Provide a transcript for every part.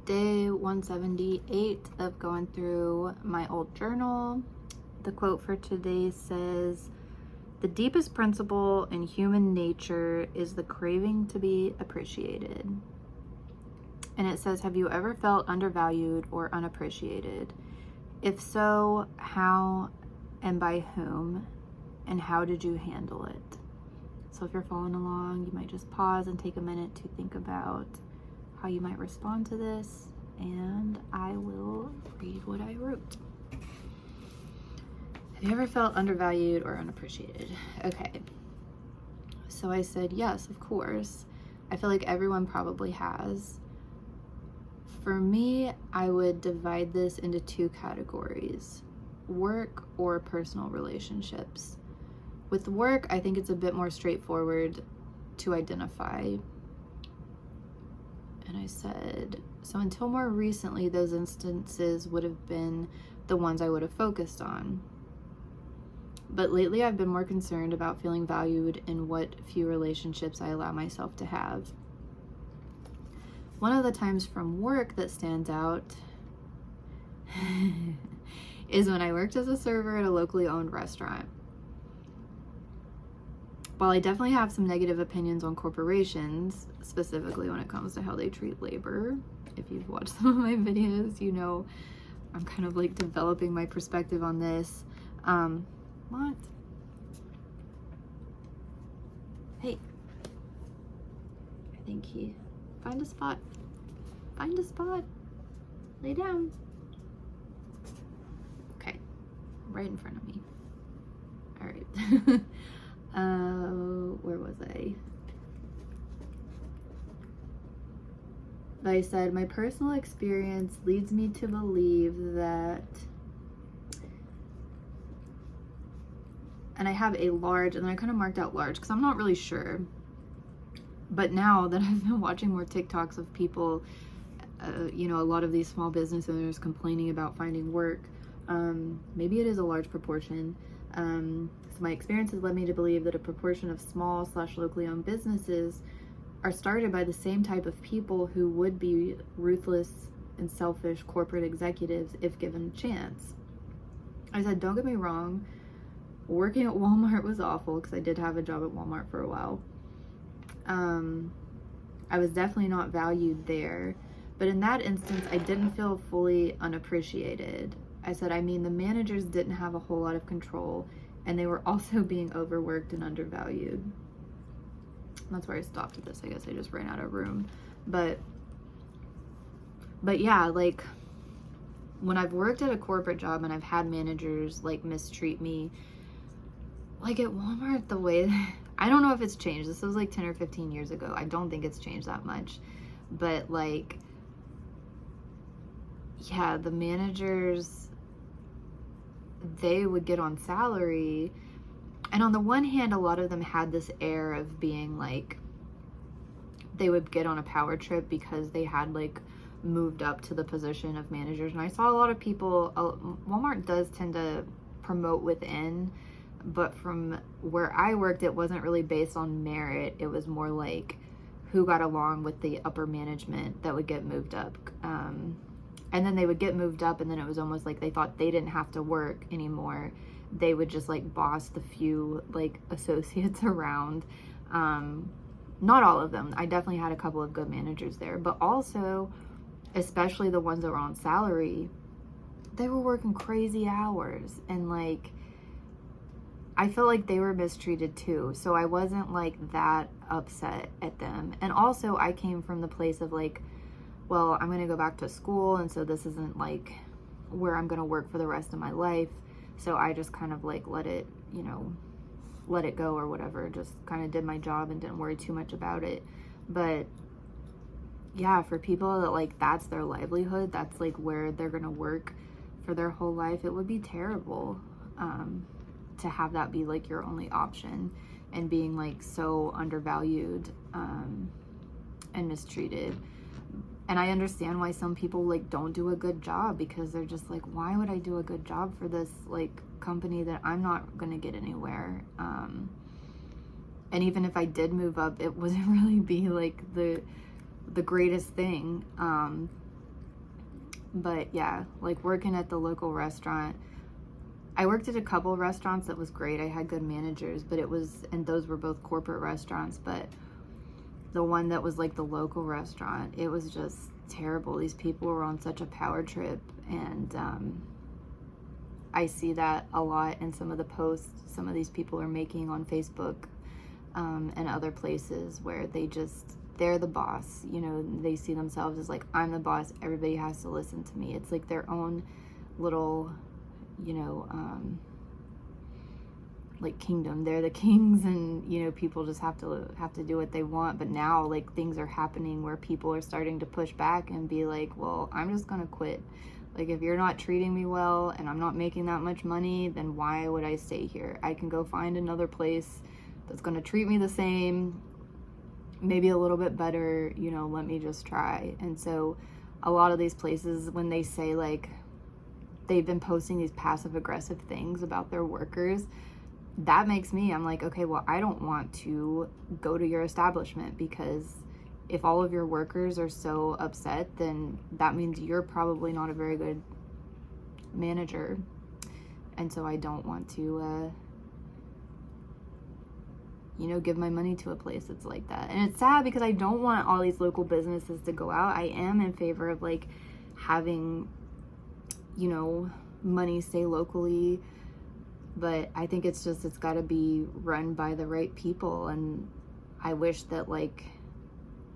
Day 178 of going through my old journal. The quote for today says, "The deepest principle in human nature is the craving to be appreciated." And it says, "Have you ever felt undervalued or unappreciated? If so, how and by whom? And how did you handle it?" So if you're following along, you might just pause and take a minute to think about how you might respond to this, and I will read what I wrote. Have you ever felt undervalued or unappreciated? Okay. So I said, yes, of course. I feel like everyone probably has. For me, I would divide this into two categories: work or personal relationships. With work, I think it's a bit more straightforward to identify. And I said, so until more recently, those instances would have been the ones I would have focused on. But lately, I've been more concerned about feeling valued in what few relationships I allow myself to have. One of the times from work that stands out is when I worked as a server at a locally owned restaurant. While I definitely have some negative opinions on corporations, specifically when it comes to how they treat labor, if you've watched some of my videos, you know I'm kind of like developing my perspective on this. What? Hey. I think he... Find a spot. Find a spot. Lay down. Okay. Right in front of me. All right. Where was I? I said, my personal experience leads me to believe that, and I have a large, and then I kind of marked out large because I'm not really sure. But now that I've been watching more TikToks of people, a lot of these small business owners complaining about finding work, maybe it is a large proportion. So my experience has led me to believe that a proportion of small/locally owned businesses are started by the same type of people who would be ruthless and selfish corporate executives if given a chance. I said, don't get me wrong, working at Walmart was awful because I did have a job at Walmart for a while. I was definitely not valued there, but in that instance, I didn't feel fully unappreciated. I said, the managers didn't have a whole lot of control, and they were also being overworked and undervalued. That's where I stopped at this. I guess I just ran out of room. But yeah, like when I've worked at a corporate job and I've had managers like mistreat me, like at Walmart, the way I don't know if it's changed. This was like 10 or 15 years ago. I don't think it's changed that much. But like, yeah, the managers, they would get on salary, and on the one hand, a lot of them had this air of being like, they would get on a power trip because they had like moved up to the position of managers. And I saw a lot of people, Walmart does tend to promote within, but from where I worked, it wasn't really based on merit. It was more like who got along with the upper management that would get moved up. And then they would get moved up, and then it was almost like they thought they didn't have to work anymore. They would just like boss the few like associates around. Not all of them. I definitely had a couple of good managers there, but also, especially the ones that were on salary, they were working crazy hours, and like, I felt like they were mistreated too. So I wasn't like that upset at them. And also I came from the place of like, well, I'm going to go back to school, and so this isn't like where I'm going to work for the rest of my life. So I just kind of like let it go or whatever. Just kind of did my job and didn't worry too much about it. But yeah, for people that like that's their livelihood, that's like where they're going to work for their whole life, it would be terrible to have that be like your only option, and being like so undervalued and mistreated. And I understand why some people like don't do a good job, because they're just like, why would I do a good job for this like company that I'm not gonna get anywhere? And even if I did move up, it wouldn't really be like the greatest thing. But yeah, like working at the local restaurant, I worked at a couple restaurants that was great. I had good managers, but and those were both corporate restaurants, but the one that was like the local restaurant, it was just terrible. These people were on such a power trip, and I see that a lot in some of the posts some of these people are making on Facebook, and other places where they're the boss. They see themselves as like, I'm the boss, everybody has to listen to me. It's like their own little, like kingdom. They're the kings, and people just have to do what they want. But now, like, things are happening where people are starting to push back and be like, well, I'm just gonna quit. Like, if you're not treating me well and I'm not making that much money, then why would I stay here? I can go find another place that's gonna treat me the same, maybe a little bit better. Let me just try. And so a lot of these places, when they say like they've been posting these passive aggressive things about their workers, that makes me, I'm like, okay, well, I don't want to go to your establishment, because if all of your workers are so upset, then that means you're probably not a very good manager. And so I don't want to, give my money to a place that's like that. And it's sad because I don't want all these local businesses to go out. I am in favor of like having, money stay locally, but I think it's got to be run by the right people. And I wish that like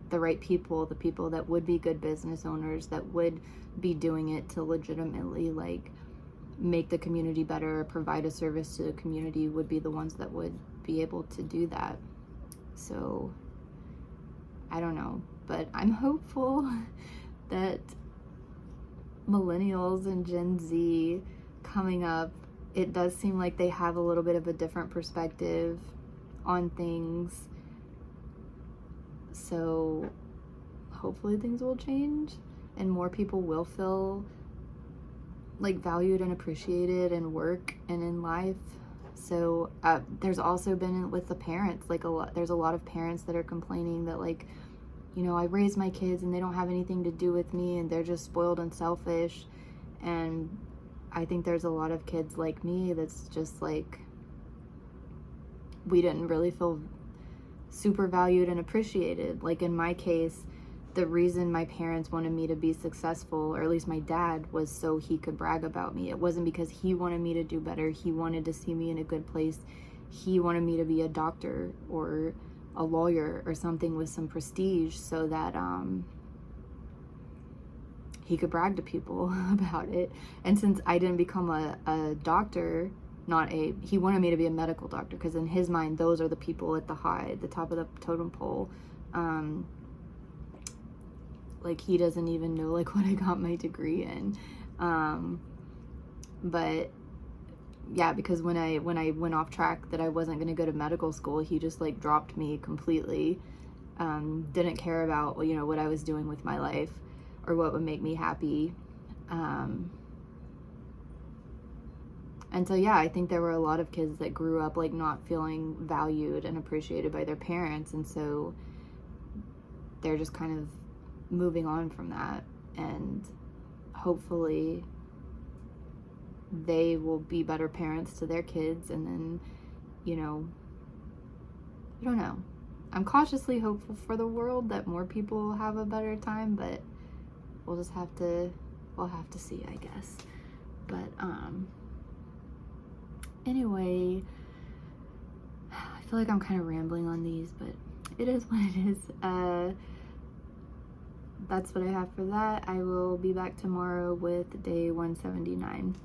the right people, the people that would be good business owners, that would be doing it to legitimately like make the community better, provide a service to the community, would be the ones that would be able to do that. So I don't know, but I'm hopeful that millennials and Gen Z coming up, it does seem like they have a little bit of a different perspective on things. So hopefully things will change and more people will feel like valued and appreciated in work and in life. So there's also been with the parents, like there's a lot of parents that are complaining that like, I raised my kids and they don't have anything to do with me and they're just spoiled and selfish. And I think there's a lot of kids like me that's just like, we didn't really feel super valued and appreciated. Like in my case, the reason my parents wanted me to be successful, or at least my dad, was so he could brag about me. It wasn't because he wanted me to do better. He wanted to see me in a good place. He wanted me to be a doctor or a lawyer or something with some prestige, so that he could brag to people about it. And since I didn't become a doctor, he wanted me to be a medical doctor, because in his mind, those are the people at the top of the totem pole. Like he doesn't even know like what I got my degree in. But yeah, because when I went off track that I wasn't going to go to medical school, he just like dropped me completely. Didn't care about, what I was doing with my life or what would make me happy. And so, yeah, I think there were a lot of kids that grew up like not feeling valued and appreciated by their parents. And so they're just kind of moving on from that. And hopefully they will be better parents to their kids. And then, I don't know. I'm cautiously hopeful for the world that more people will have a better time, but we'll have to see, I guess. But, anyway, I feel like I'm kind of rambling on these, but it is what it is. That's what I have for that. I will be back tomorrow with day 179.